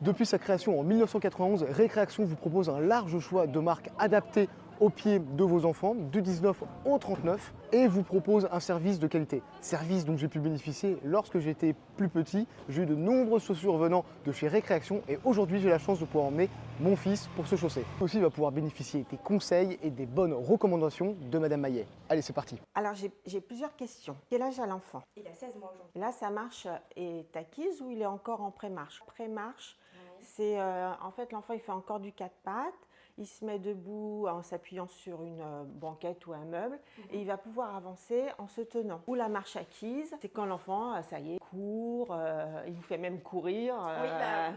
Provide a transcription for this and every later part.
Depuis sa création en 1991, Récréation vous propose un large choix de marques adaptées aux pieds de vos enfants, du 19 au 39, et vous propose un service de qualité. Service dont j'ai pu bénéficier lorsque j'étais plus petit. J'ai eu de nombreuses chaussures venant de chez Récréation et aujourd'hui j'ai la chance de pouvoir emmener mon fils pour se chausser. Aussi, il va pouvoir bénéficier des conseils et des bonnes recommandations de Madame Maillet. Allez, c'est parti. Alors j'ai plusieurs questions. Quel âge a l'enfant? Il a 16 mois aujourd'hui. Là, sa marche est acquise ou il est encore en pré-marche? Pré-marche, c'est en fait l'enfant il fait encore du 4 pattes. Il se met debout en s'appuyant sur une banquette ou un meuble et il va pouvoir avancer en se tenant. Ou la marche acquise, c'est quand l'enfant, ça y est, court, il vous fait même courir.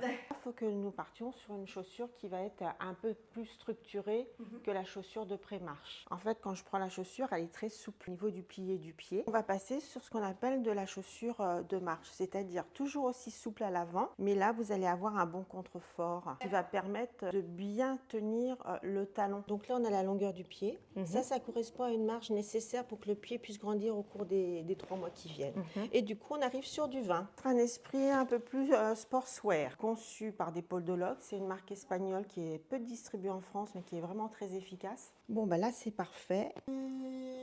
Il faut que nous partions sur une chaussure qui va être un peu plus structurée que la chaussure de pré-marche. En fait, quand je prends la chaussure, elle est très souple au niveau du plié du pied. On va passer sur ce qu'on appelle de la chaussure de marche, c'est-à-dire toujours aussi souple à l'avant, mais là, vous allez avoir un bon contrefort qui va permettre de bien tenir le talon. Donc là, on a la longueur du pied. Ça correspond à une marge nécessaire pour que le pied puisse grandir au cours des 3 mois qui viennent. Et du coup, on arrive sur du 20. Un esprit un peu plus sportswear, conçu par des podologues. C'est une marque espagnole qui est peu distribuée en France, mais qui est vraiment très efficace. Bon, bah là, c'est parfait.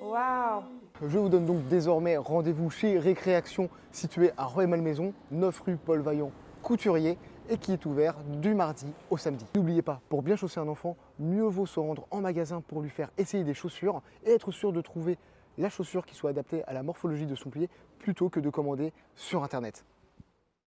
Waouh! Je vous donne donc désormais rendez-vous chez Récréation, situé à Rueil-Malmaison, 9 rue Paul Vaillant, couturier, et qui est ouvert du mardi au samedi. N'oubliez pas, pour bien chausser un enfant, mieux vaut se rendre en magasin pour lui faire essayer des chaussures et être sûr de trouver la chaussure qui soit adaptée à la morphologie de son pied plutôt que de commander sur Internet.